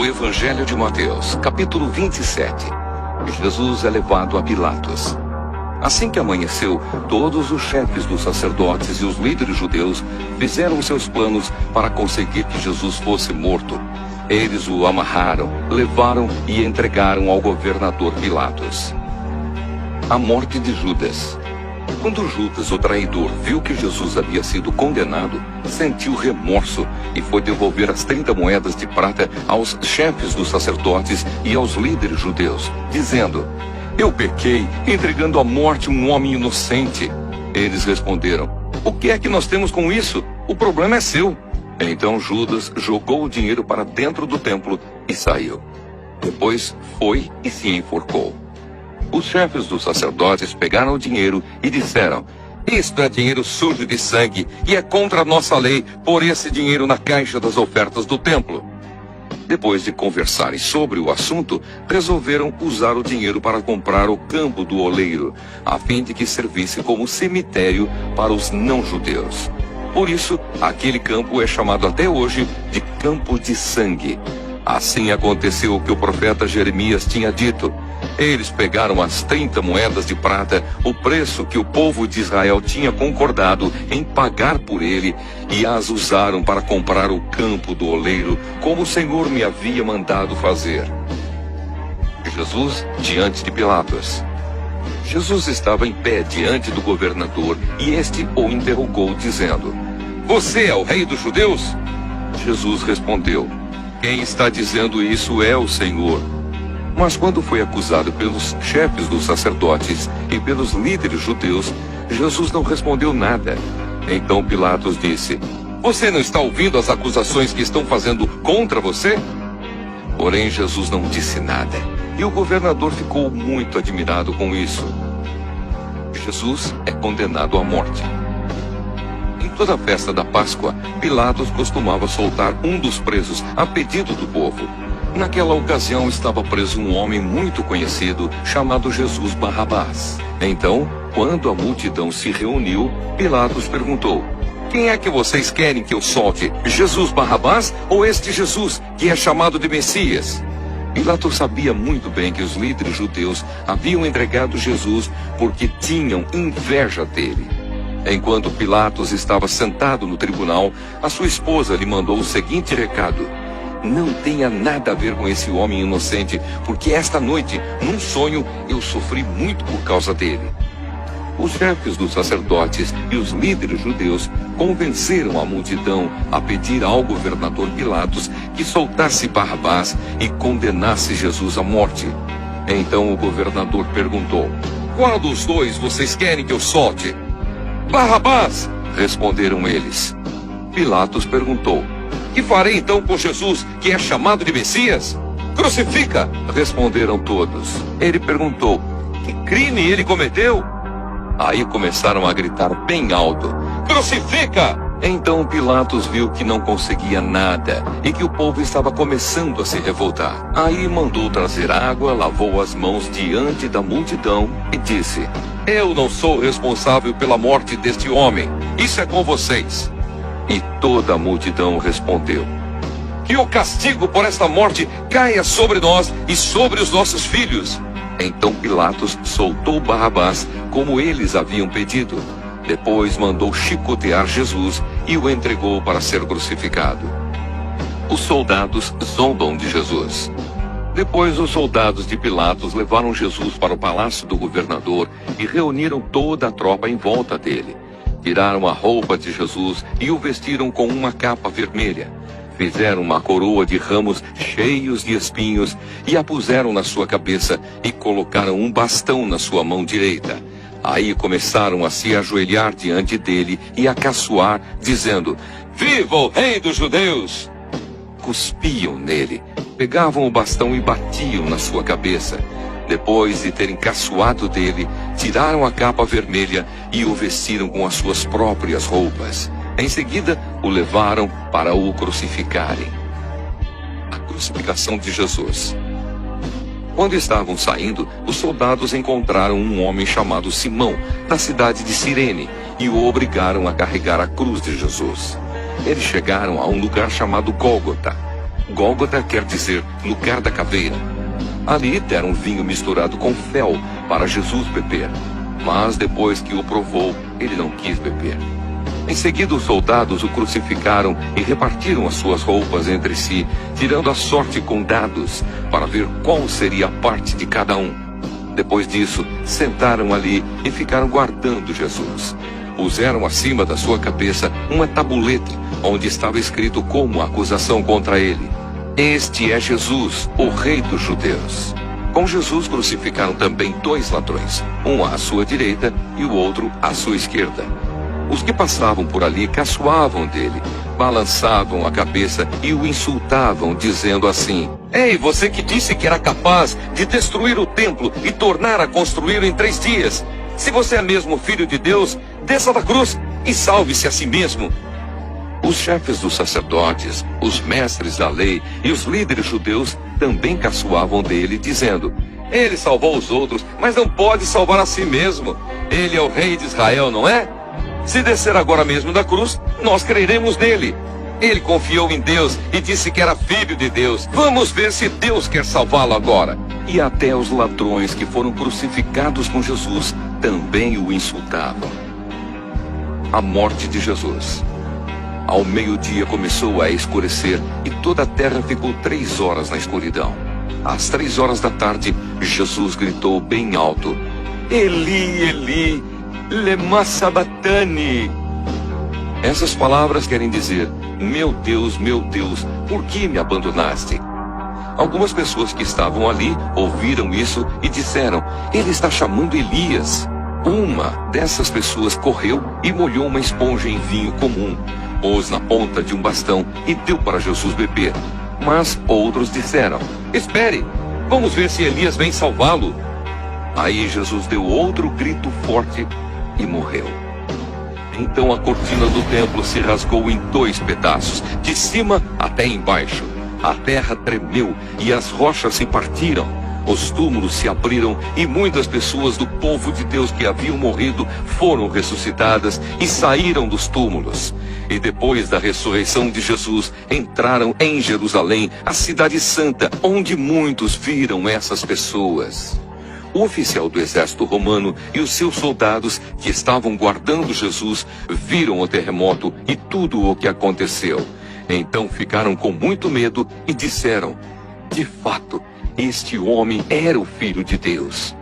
do Evangelho de Mateus, capítulo 27. Jesus é levado a Pilatos. Assim que amanheceu, todos os chefes dos sacerdotes e os líderes judeus fizeram seus planos para conseguir que Jesus fosse morto. Eles o amarraram, levaram e entregaram ao governador Pilatos. A morte de Judas. Quando Judas, o traidor, viu que Jesus havia sido condenado, sentiu remorso e foi devolver as 30 moedas de prata aos chefes dos sacerdotes e aos líderes judeus, dizendo: "Eu pequei, entregando à morte um homem inocente." Eles responderam: "O que é que nós temos com isso? O problema é seu." Então Judas jogou o dinheiro para dentro do templo e saiu. Depois foi e se enforcou. Os chefes dos sacerdotes pegaram o dinheiro e disseram: "Isto é dinheiro sujo de sangue e é contra a nossa lei pôr esse dinheiro na caixa das ofertas do templo." Depois de conversarem sobre o assunto, resolveram usar o dinheiro para comprar o campo do oleiro, a fim de que servisse como cemitério para os não-judeus. Por isso, aquele campo é chamado até hoje de Campo de Sangue. Assim aconteceu o que o profeta Jeremias tinha dito. Eles pegaram as 30 moedas de prata, o preço que o povo de Israel tinha concordado em pagar por ele, e as usaram para comprar o campo do oleiro, como o Senhor me havia mandado fazer. Jesus diante de Pilatos. Jesus estava em pé diante do governador, e este o interrogou, dizendo: "Você é o rei dos judeus?" Jesus respondeu: "Quem está dizendo isso é o Senhor." Mas quando foi acusado pelos chefes dos sacerdotes e pelos líderes judeus, Jesus não respondeu nada. Então Pilatos disse: "Você não está ouvindo as acusações que estão fazendo contra você?" Porém Jesus não disse nada, e o governador ficou muito admirado com isso. Jesus é condenado à morte. Em toda a festa da Páscoa, Pilatos costumava soltar um dos presos a pedido do povo. Naquela ocasião estava preso um homem muito conhecido, chamado Jesus Barrabás. Então, quando a multidão se reuniu, Pilatos perguntou: "Quem é que vocês querem que eu solte? Jesus Barrabás ou este Jesus, que é chamado de Messias?" Pilatos sabia muito bem que os líderes judeus haviam entregado Jesus porque tinham inveja dele. Enquanto Pilatos estava sentado no tribunal, a sua esposa lhe mandou o seguinte recado: "Não tenha nada a ver com esse homem inocente, porque esta noite, num sonho, eu sofri muito por causa dele." Os chefes dos sacerdotes e os líderes judeus convenceram a multidão a pedir ao governador Pilatos que soltasse Barrabás e condenasse Jesus à morte. Então o governador perguntou: "Qual dos dois vocês querem que eu solte?" "Barrabás", responderam eles. Pilatos perguntou: "Que farei então com Jesus, que é chamado de Messias?" "Crucifica", responderam todos. Ele perguntou: "Que crime ele cometeu?" Aí começaram a gritar bem alto: "Crucifica!" Então Pilatos viu que não conseguia nada e que o povo estava começando a se revoltar. Aí mandou trazer água, lavou as mãos diante da multidão e disse: "Eu não sou responsável pela morte deste homem. Isso é com vocês." E toda a multidão respondeu: "Que o castigo por esta morte caia sobre nós e sobre os nossos filhos." Então Pilatos soltou Barrabás, como eles haviam pedido. Depois mandou chicotear Jesus e o entregou para ser crucificado. Os soldados zombam de Jesus. Depois os soldados de Pilatos levaram Jesus para o palácio do governador e reuniram toda a tropa em volta dele. Tiraram a roupa de Jesus e o vestiram com uma capa vermelha. Fizeram uma coroa de ramos cheios de espinhos e a puseram na sua cabeça e colocaram um bastão na sua mão direita. Aí começaram a se ajoelhar diante dele e a caçoar, dizendo: "Viva o rei dos judeus!" Cuspiam nele, pegavam o bastão e batiam na sua cabeça. Depois de terem caçoado dele, tiraram a capa vermelha e o vestiram com as suas próprias roupas. Em seguida, o levaram para o crucificarem. A crucificação de Jesus. Quando estavam saindo, os soldados encontraram um homem chamado Simão, da cidade de Cirene, e o obrigaram a carregar a cruz de Jesus. Eles chegaram a um lugar chamado Gólgota. Gólgota quer dizer lugar da caveira. Ali deram vinho misturado com fel para Jesus beber. Mas depois que o provou, ele não quis beber. Em seguida, os soldados o crucificaram e repartiram as suas roupas entre si, tirando a sorte com dados, para ver qual seria a parte de cada um. Depois disso, sentaram ali e ficaram guardando Jesus. Puseram acima da sua cabeça uma tabuleta, onde estava escrito como acusação contra ele: "Este é Jesus, o Rei dos Judeus." Com Jesus crucificaram também 2 ladrões, um à sua direita e o outro à sua esquerda. Os que passavam por ali caçoavam dele, balançavam a cabeça e o insultavam, dizendo assim: "Ei, você que disse que era capaz de destruir o templo e tornar a construí-lo em 3 dias. Se você é mesmo filho de Deus, desça da cruz e salve-se a si mesmo." Os chefes dos sacerdotes, os mestres da lei e os líderes judeus também caçoavam dele, dizendo: "Ele salvou os outros, mas não pode salvar a si mesmo. Ele é o rei de Israel, não é? Se descer agora mesmo da cruz, nós creremos nele. Ele confiou em Deus e disse que era filho de Deus. Vamos ver se Deus quer salvá-lo agora." E até os ladrões que foram crucificados com Jesus também o insultavam. A morte de Jesus. Ao meio-dia começou a escurecer e toda a terra ficou 3 horas na escuridão. Às 3 horas da tarde, Jesus gritou bem alto: "Eli, Eli, lema sabachthani." Essas palavras querem dizer: meu Deus, por que me abandonaste?" Algumas pessoas que estavam ali ouviram isso e disseram: "Ele está chamando Elias." Uma dessas pessoas correu e molhou uma esponja em vinho comum, pôs na ponta de um bastão e deu para Jesus beber. Mas outros disseram: "Espere, vamos ver se Elias vem salvá-lo." Aí Jesus deu outro grito forte e morreu. Então a cortina do templo se rasgou em 2 pedaços, de cima até embaixo. A terra tremeu e as rochas se partiram. Os túmulos se abriram e muitas pessoas do povo de Deus que haviam morrido foram ressuscitadas e saíram dos túmulos. E depois da ressurreição de Jesus, entraram em Jerusalém, a cidade santa, onde muitos viram essas pessoas. O oficial do exército romano e os seus soldados que estavam guardando Jesus viram o terremoto e tudo o que aconteceu. Então ficaram com muito medo e disseram: "De fato, este homem era o Filho de Deus."